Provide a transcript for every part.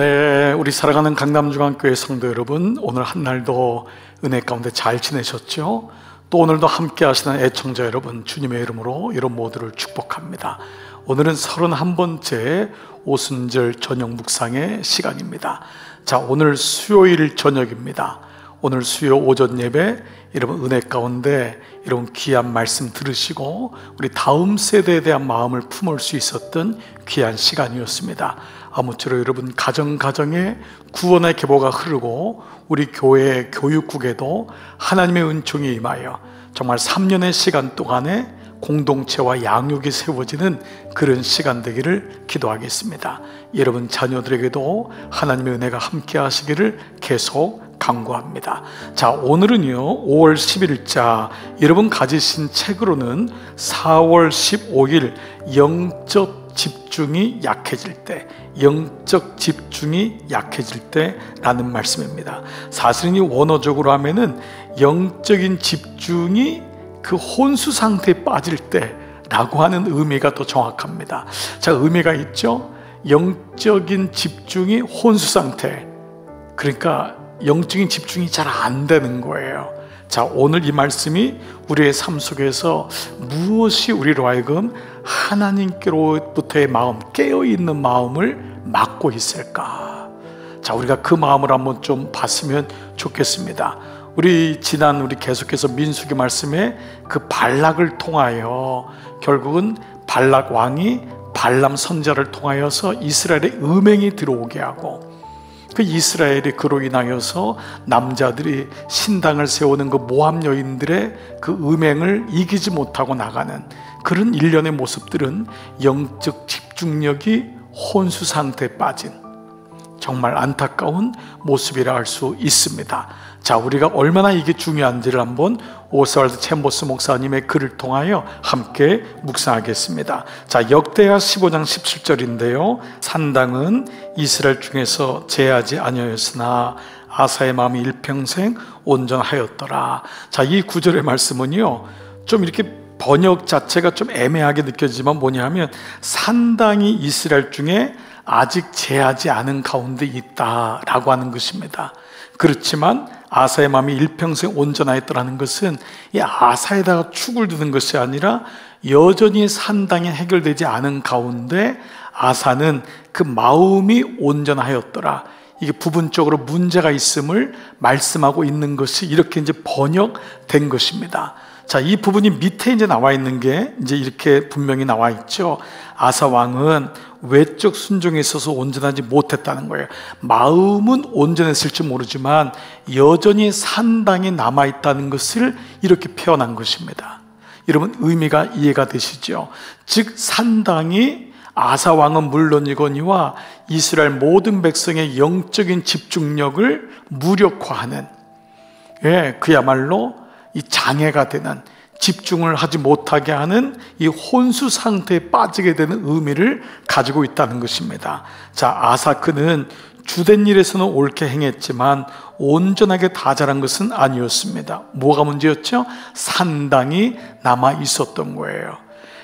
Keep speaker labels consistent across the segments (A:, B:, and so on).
A: 네, 우리 사랑하는 강남중앙교회 성도 여러분, 오늘 한 날도 은혜 가운데 잘 지내셨죠? 또 오늘도 함께 하시는 애청자 여러분, 주님의 이름으로 이런 모두를 축복합니다. 오늘은 31번째 오순절 저녁 묵상의 시간입니다. 자, 오늘 수요일 저녁입니다. 오늘 수요 오전 예배, 여러분 은혜 가운데 이런 귀한 말씀 들으시고 우리 다음 세대에 대한 마음을 품을 수 있었던 귀한 시간이었습니다. 아무쪼록 여러분 가정가정에 구원의 계보가 흐르고 우리 교회 교육국에도 하나님의 은총이 임하여 정말 3년의 시간 동안에 공동체와 양육이 세워지는 그런 시간 되기를 기도하겠습니다. 여러분 자녀들에게도 하나님의 은혜가 함께 하시기를 계속 간구합니다. 자, 오늘은요 5월 10일자 여러분 가지신 책으로는 4월 15일 영적 집중이 약해질 때, 영적 집중이 약해질 때 라는 말씀입니다. 사실은 이 원어적으로 하면은 영적인 집중이 그 혼수 상태에 빠질 때 라고 하는 의미가 더 정확합니다. 자, 의미가 있죠. 영적인 집중이 혼수 상태, 그러니까 영적인 집중이 잘 안 되는 거예요. 자, 오늘 이 말씀이 우리의 삶 속에서 무엇이 우리로 하여금 하나님께로부터의 마음, 깨어있는 마음을 막고 있을까? 자, 우리가 그 마음을 한번 좀 봤으면 좋겠습니다. 우리 계속해서 민수기 말씀에 그 발락을 통하여 결국은 발락 왕이 발람 선지자를 통하여서 이스라엘의 음행이 들어오게 하고, 그 이스라엘이 그로 인하여서 남자들이 신당을 세우는 그 모함 여인들의 그 음행을 이기지 못하고 나가는 그런 일련의 모습들은 영적 집중력이 혼수 상태에 빠진 정말 안타까운 모습이라 할 수 있습니다. 자, 우리가 얼마나 이게 중요한지를 한번 오스왈드 챔버스 목사님의 글을 통하여 함께 묵상하겠습니다. 자, 역대하 15장 17절인데요 산당은 이스라엘 중에서 제하지 아니하였으나 아사의 마음이 일평생 온전하였더라. 자, 이 구절의 말씀은요 좀 이렇게 번역 자체가 좀 애매하게 느껴지지만 뭐냐 하면 산당이 이스라엘 중에 아직 제하지 않은 가운데 있다라고 하는 것입니다. 그렇지만 아사의 마음이 일평생 온전하였더라는 것은 이 아사에다가 축을 두는 것이 아니라 여전히 산당이 해결되지 않은 가운데 아사는 그 마음이 온전하였더라, 이게 부분적으로 문제가 있음을 말씀하고 있는 것이 이렇게 이제 번역된 것입니다. 자, 이 부분이 밑에 이제 나와 있는 게 이제 이렇게 분명히 나와 있죠. 아사 왕은 외적 순종에 있어서 온전하지 못했다는 거예요. 마음은 온전했을지 모르지만 여전히 산당이 남아있다는 것을 이렇게 표현한 것입니다. 여러분 의미가 이해가 되시죠? 즉 산당이 아사 왕은 물론이거니와 이스라엘 모든 백성의 영적인 집중력을 무력화하는, 그야말로 이 장애가 되는, 집중을 하지 못하게 하는 이 혼수 상태에 빠지게 되는 의미를 가지고 있다는 것입니다. 자, 아사 그는 주된 일에서는 옳게 행했지만 온전하게 다 잘한 것은 아니었습니다. 뭐가 문제였죠? 산당이 남아 있었던 거예요.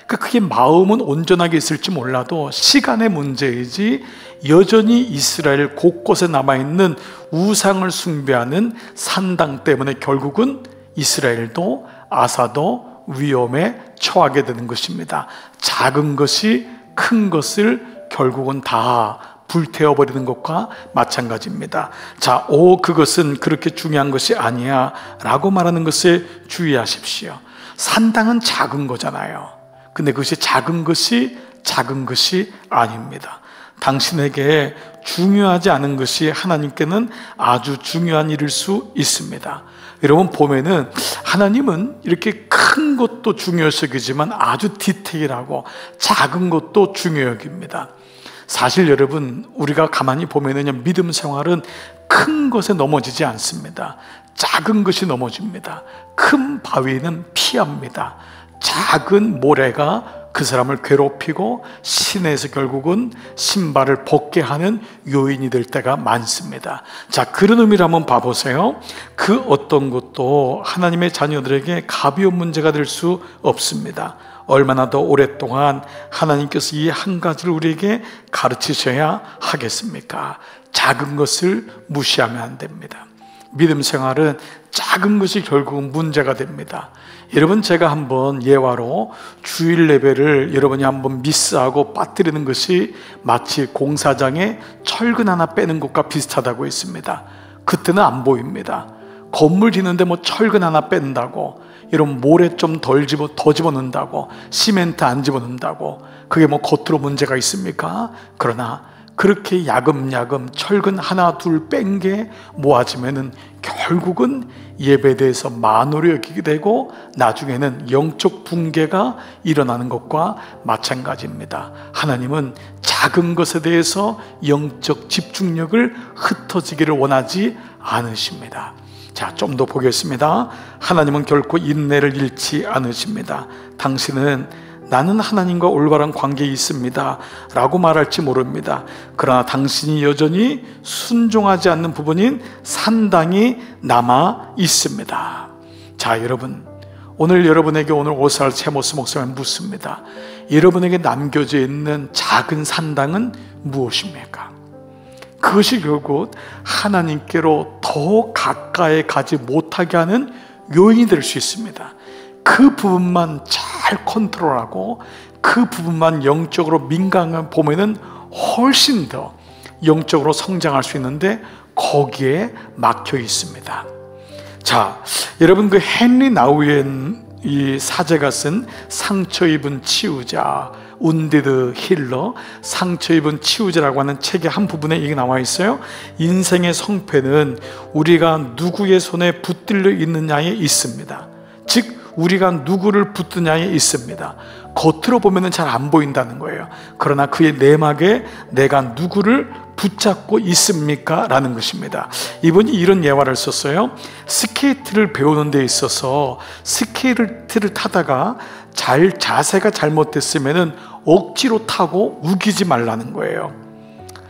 A: 그러니까 그게 마음은 온전하게 있을지 몰라도 시간의 문제이지 여전히 이스라엘 곳곳에 남아있는 우상을 숭배하는 산당 때문에 결국은 이스라엘도 아사도 위험에 처하게 되는 것입니다. 작은 것이 큰 것을 결국은 다 불태워버리는 것과 마찬가지입니다. 자, 그것은 그렇게 중요한 것이 아니야 라고 말하는 것에 주의하십시오. 산당은 작은 거잖아요. 근데 그것이 작은 것이 아닙니다. 당신에게 중요하지 않은 것이 하나님께는 아주 중요한 일일 수 있습니다. 여러분 보면은 하나님은 이렇게 큰 것도 중요시 여기지만 아주 디테일하고 작은 것도 중요 여깁니다. 사실 여러분 우리가 가만히 보면은 믿음 생활은 큰 것에 넘어지지 않습니다. 작은 것이 넘어집니다. 큰 바위는 피합니다. 작은 모래가 그 사람을 괴롭히고 시내에서 결국은 신발을 벗게 하는 요인이 될 때가 많습니다. 자, 그런 의미를 한번 봐보세요. 그 어떤 것도 하나님의 자녀들에게 가벼운 문제가 될 수 없습니다. 얼마나 더 오랫동안 하나님께서 이 한 가지를 우리에게 가르치셔야 하겠습니까? 작은 것을 무시하면 안 됩니다. 믿음 생활은 작은 것이 결국은 문제가 됩니다. 여러분, 제가 한번 예화로 주일 예배를 여러분이 한번 미스하고 빠뜨리는 것이 마치 공사장에 철근 하나 빼는 것과 비슷하다고 했습니다. 그때는 안 보입니다. 건물 짓는데 뭐 철근 하나 뺀다고, 이런 모래 좀 더 집어넣는다고, 시멘트 안 집어넣는다고, 그게 뭐 겉으로 문제가 있습니까? 그러나 그렇게 야금야금 철근 하나 둘 뺀 게 모아지면은 결국은 예배에 대해서 만으로 여기게 되고 나중에는 영적 붕괴가 일어나는 것과 마찬가지입니다. 하나님은 작은 것에 대해서 영적 집중력을 흩어지기를 원하지 않으십니다. 자, 좀 더 보겠습니다. 하나님은 결코 인내를 잃지 않으십니다. 당신은 나는 하나님과 올바른 관계에 있습니다 라고 말할지 모릅니다. 그러나 당신이 여전히 순종하지 않는 부분인 산당이 남아 있습니다. 자, 여러분, 오늘 여러분에게 오늘 오스랄드 체모스 목사님 묻습니다. 여러분에게 남겨져 있는 작은 산당은 무엇입니까? 그것이 결국 하나님께로 더 가까이 가지 못하게 하는 요인이 될 수 있습니다. 그 부분만 잘 컨트롤하고 그 부분만 영적으로 민감하게 보면은 훨씬 더 영적으로 성장할 수 있는데 거기에 막혀 있습니다. 자, 여러분, 그 헨리 나우엔 이 사제가 쓴 상처 입은 치유자, 운디드 힐러, 상처 입은 치유자라고 하는 책의 한 부분에 이게 나와 있어요. 인생의 성패는 우리가 누구의 손에 붙들려 있느냐에 있습니다. 즉 우리가 누구를 붙드냐에 있습니다. 겉으로 보면 잘 안 보인다는 거예요. 그러나 그의 내막에 내가 누구를 붙잡고 있습니까? 라는 것입니다. 이분이 이런 예화를 썼어요. 스케이트를 배우는 데 있어서 스케이트를 타다가 자세가 잘못됐으면 억지로 타고 우기지 말라는 거예요.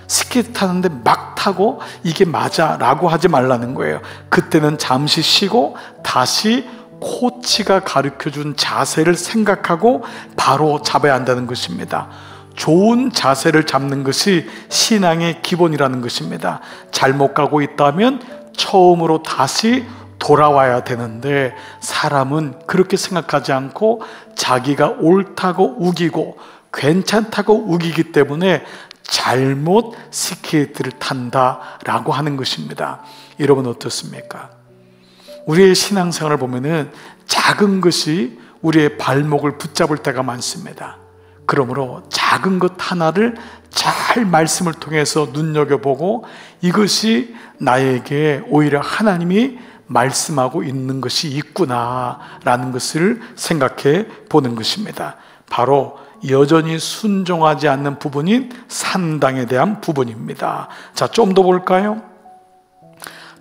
A: 스케이트 타는데 막 타고 이게 맞아 라고 하지 말라는 거예요. 그때는 잠시 쉬고 다시 코치가 가르쳐준 자세를 생각하고 바로 잡아야 한다는 것입니다. 좋은 자세를 잡는 것이 신앙의 기본이라는 것입니다. 잘못 가고 있다면 처음으로 다시 돌아와야 되는데 사람은 그렇게 생각하지 않고 자기가 옳다고 우기고 괜찮다고 우기기 때문에 잘못 스케이트를 탄다라고 하는 것입니다. 여러분 어떻습니까? 우리의 신앙생활을 보면은 작은 것이 우리의 발목을 붙잡을 때가 많습니다. 그러므로 작은 것 하나를 잘 말씀을 통해서 눈여겨보고 이것이 나에게 오히려 하나님이 말씀하고 있는 것이 있구나라는 것을 생각해 보는 것입니다. 바로 여전히 순종하지 않는 부분인 산당에 대한 부분입니다. 자, 좀 더 볼까요?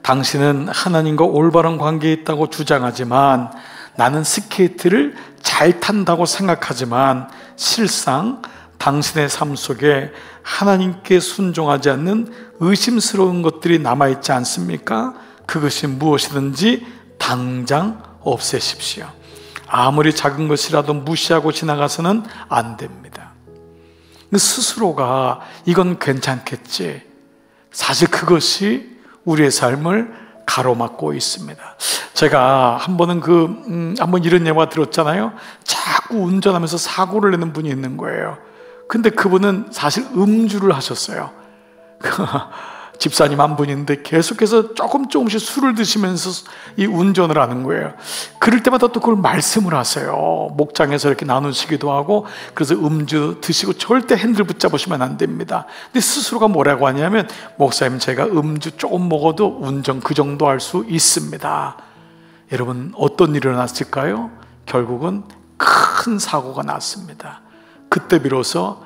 A: 당신은 하나님과 올바른 관계에 있다고 주장하지만 나는 스케이트를 잘 탄다고 생각하지만 실상 당신의 삶 속에 하나님께 순종하지 않는 의심스러운 것들이 남아있지 않습니까? 그것이 무엇이든지 당장 없애십시오. 아무리 작은 것이라도 무시하고 지나가서는 안 됩니다. 스스로가 이건 괜찮겠지. 사실 그것이 우리의 삶을 가로막고 있습니다. 제가 한 번은 한번 이런 예화 들었잖아요. 자꾸 운전하면서 사고를 내는 분이 있는 거예요. 근데 그분은 사실 음주를 하셨어요. 집사님 한 분인데 계속해서 조금씩 술을 드시면서 이 운전을 하는 거예요. 그럴 때마다 또 그걸 말씀을 하세요. 목장에서 이렇게 나누시기도 하고. 그래서 음주 드시고 절대 핸들 붙잡으시면 안 됩니다. 근데 스스로가 뭐라고 하냐면, 목사님 제가 음주 조금 먹어도 운전 그 정도 할 수 있습니다. 여러분 어떤 일이 일어났을까요? 결국은 큰 사고가 났습니다. 그때 비로소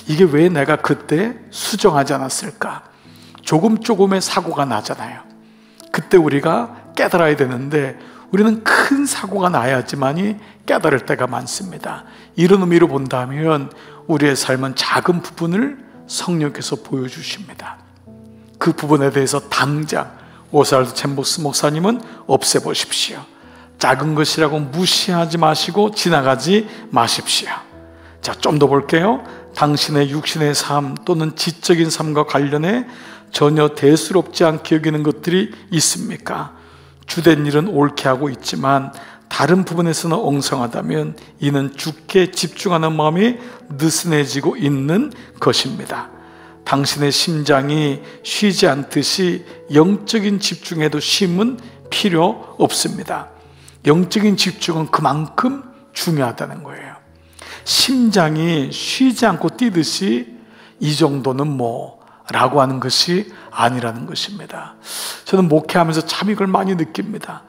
A: 이게 왜 내가 그때 수정하지 않았을까? 조금의 사고가 나잖아요. 그때 우리가 깨달아야 되는데 우리는 큰 사고가 나야지만이 깨달을 때가 많습니다. 이런 의미로 본다면 우리의 삶은 작은 부분을 성령께서 보여주십니다. 그 부분에 대해서 당장 오스왈드 챔버스 목사님은 없애보십시오. 작은 것이라고 무시하지 마시고 지나가지 마십시오. 자, 좀 더 볼게요. 당신의 육신의 삶 또는 지적인 삶과 관련해 전혀 대수롭지 않게 여기는 것들이 있습니까? 주된 일은 옳게 하고 있지만 다른 부분에서는 엉성하다면 이는 주께 집중하는 마음이 느슨해지고 있는 것입니다. 당신의 심장이 쉬지 않듯이 영적인 집중에도 쉼은 필요 없습니다. 영적인 집중은 그만큼 중요하다는 거예요. 심장이 쉬지 않고 뛰듯이 이 정도는 뭐 라고 하는 것이 아니라는 것입니다. 저는 목회하면서 참 이걸 많이 느낍니다.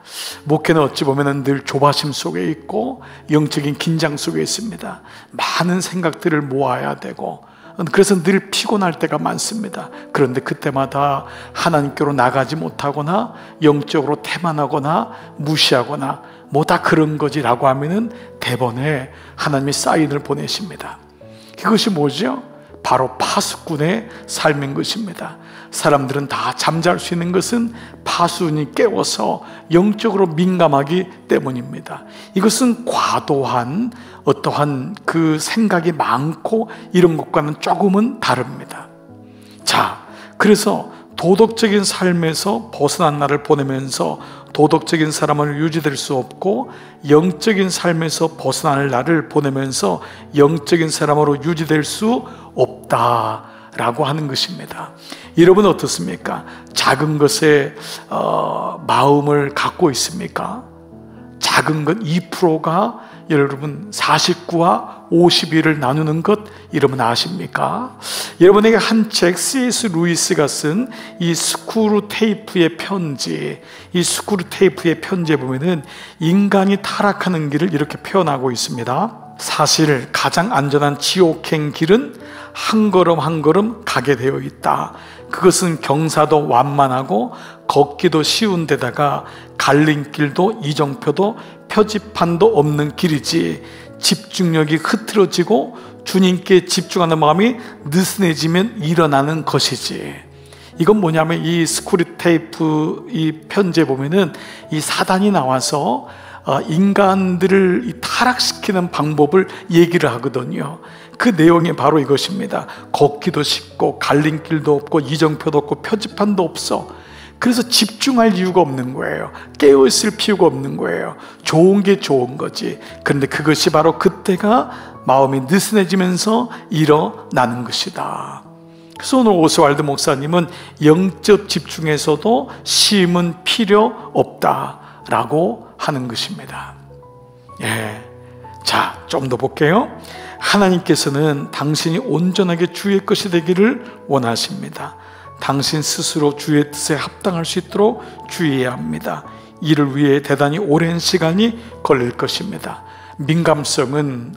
A: 목회는 어찌 보면 늘 조바심 속에 있고 영적인 긴장 속에 있습니다. 많은 생각들을 모아야 되고, 그래서 늘 피곤할 때가 많습니다. 그런데 그때마다 하나님께로 나가지 못하거나 영적으로 태만하거나 무시하거나 뭐 다 그런 거지라고 하면은 대번에 하나님이 사인을 보내십니다. 그것이 뭐죠? 바로 파수꾼의 삶인 것입니다. 사람들은 다 잠잘 수 있는 것은 파수꾼이 깨워서 영적으로 민감하기 때문입니다. 이것은 과도한 어떠한 그 생각이 많고 이런 것과는 조금은 다릅니다. 자, 그래서 도덕적인 삶에서 벗어난 날을 보내면서 도덕적인 사람은 유지될 수 없고, 영적인 삶에서 벗어날 날을 보내면서 영적인 사람으로 유지될 수 없다라고 하는 것입니다. 여러분 어떻습니까? 작은 것에 마음을 갖고 있습니까? 작은 것 2%가 여러분 49와 51을 나누는 것 여러분 아십니까? 여러분에게 한 책 C.S. 루이스가 쓴 이 스크루테이프의 편지, 이 스크루테이프의 편지에 보면은 인간이 타락하는 길을 이렇게 표현하고 있습니다. 사실 가장 안전한 지옥행 길은 한 걸음 한 걸음 가게 되어 있다. 그것은 경사도 완만하고 걷기도 쉬운 데다가 갈림길도 이정표도 표지판도 없는 길이지, 집중력이 흐트러지고 주님께 집중하는 마음이 느슨해지면 일어나는 것이지. 이건 뭐냐면 이 스크루테이프 이 편지에 보면은 이 사단이 나와서 인간들을 타락시키는 방법을 얘기를 하거든요. 그 내용이 바로 이것입니다. 걷기도 쉽고 갈림길도 없고 이정표도 없고 표지판도 없어. 그래서 집중할 이유가 없는 거예요. 깨어있을 필요가 없는 거예요. 좋은 게 좋은 거지. 그런데 그것이 바로 그때가 마음이 느슨해지면서 일어나는 것이다. 그래서 오늘 오스왈드 목사님은 영적 집중에서도 쉼은 필요 없다라고 하는 것입니다. 예. 자, 좀 더 볼게요. 하나님께서는 당신이 온전하게 주의 것이 되기를 원하십니다. 당신 스스로 주의 뜻에 합당할 수 있도록 주의해야 합니다. 이를 위해 대단히 오랜 시간이 걸릴 것입니다. 민감성은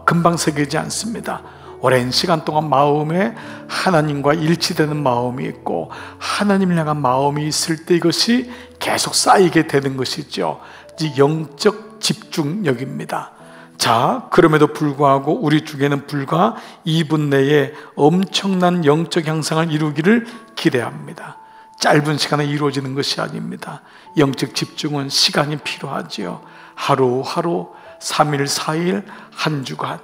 A: 금방 새기지 않습니다. 오랜 시간 동안 마음에 하나님과 일치되는 마음이 있고 하나님을 향한 마음이 있을 때 이것이 계속 쌓이게 되는 것이죠. 이 영적 집중력입니다. 자, 그럼에도 불구하고 우리 중에는 불과 2분 내에 엄청난 영적 향상을 이루기를 기대합니다. 짧은 시간에 이루어지는 것이 아닙니다. 영적 집중은 시간이 필요하지요. 하루하루, 3일, 4일, 한 주간.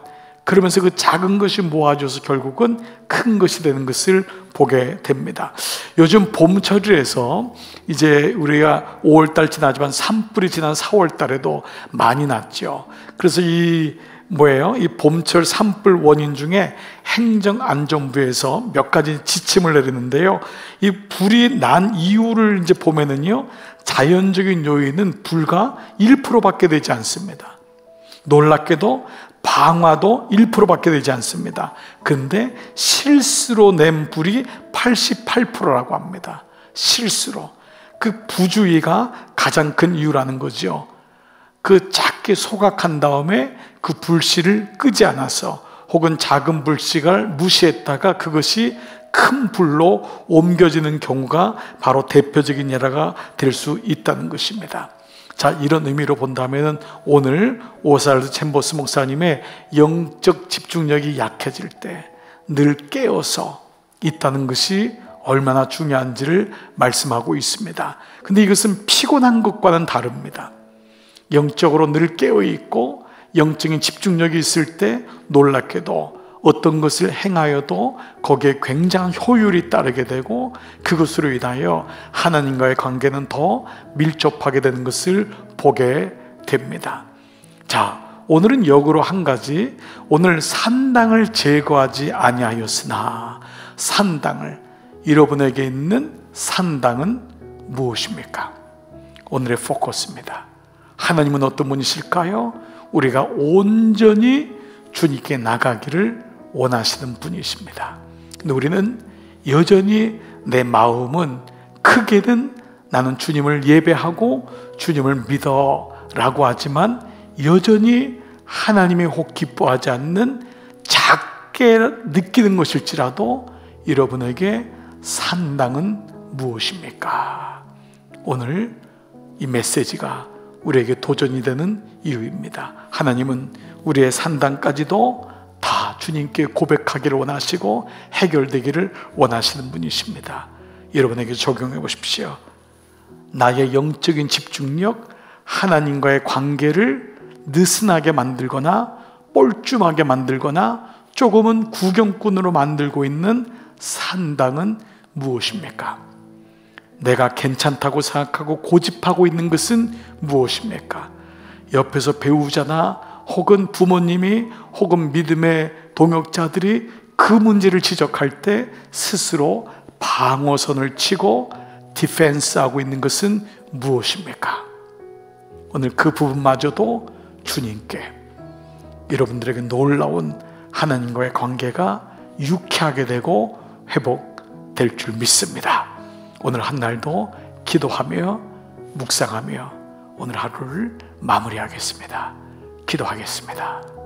A: 그러면서 그 작은 것이 모아져서 결국은 큰 것이 되는 것을 보게 됩니다. 요즘 봄철이라서 이제 우리가 5월달 지나지만 산불이 지난 4월달에도 많이 났죠. 그래서 이 봄철 산불 원인 중에 행정안전부에서 몇 가지 지침을 내리는데요. 이 불이 난 이유를 이제 보면은요, 자연적인 요인은 불과 1%밖에 되지 않습니다. 놀랍게도 방화도 1%밖에 되지 않습니다. 근데 실수로 낸 불이 88%라고 합니다. 실수로. 그 부주의가 가장 큰 이유라는 거죠. 그 작게 소각한 다음에 그 불씨를 끄지 않아서, 혹은 작은 불씨를 무시했다가 그것이 큰 불로 옮겨지는 경우가 바로 대표적인 예가 될 수 있다는 것입니다. 자, 이런 의미로 본다면 오늘 오스왈드 챔버스 목사님의 영적 집중력이 약해질 때 늘 깨어서 있다는 것이 얼마나 중요한지를 말씀하고 있습니다. 근데 이것은 피곤한 것과는 다릅니다. 영적으로 늘 깨어있고 영적인 집중력이 있을 때 놀랍게도 어떤 것을 행하여도 거기에 굉장한 효율이 따르게 되고 그것으로 인하여 하나님과의 관계는 더 밀접하게 되는 것을 보게 됩니다. 자, 오늘은 역으로 한 가지, 오늘 산당을 제거하지 아니하였으나, 산당을, 여러분에게 있는 산당은 무엇입니까? 오늘의 포커스입니다. 하나님은 어떤 분이실까요? 우리가 온전히 주님께 나가기를 원하시는 분이십니다. 근데 우리는 여전히 내 마음은 크게는 나는 주님을 예배하고 주님을 믿어 라고 하지만 여전히 하나님이 혹 기뻐하지 않는 작게 느끼는 것일지라도 여러분에게 산당은 무엇입니까? 오늘 이 메시지가 우리에게 도전이 되는 이유입니다. 하나님은 우리의 산당까지도 다 주님께 고백하기를 원하시고 해결되기를 원하시는 분이십니다. 여러분에게 적용해 보십시오. 나의 영적인 집중력, 하나님과의 관계를 느슨하게 만들거나 뻘쭘하게 만들거나 조금은 구경꾼으로 만들고 있는 산당은 무엇입니까? 내가 괜찮다고 생각하고 고집하고 있는 것은 무엇입니까? 옆에서 배우자나 혹은 부모님이 혹은 믿음의 동역자들이 그 문제를 지적할 때 스스로 방어선을 치고 디펜스하고 있는 것은 무엇입니까? 오늘 그 부분마저도 주님께 여러분들에게 놀라운 하나님과의 관계가 유쾌하게 되고 회복될 줄 믿습니다. 오늘 한 날도 기도하며 묵상하며 오늘 하루를 마무리하겠습니다. 기도하겠습니다.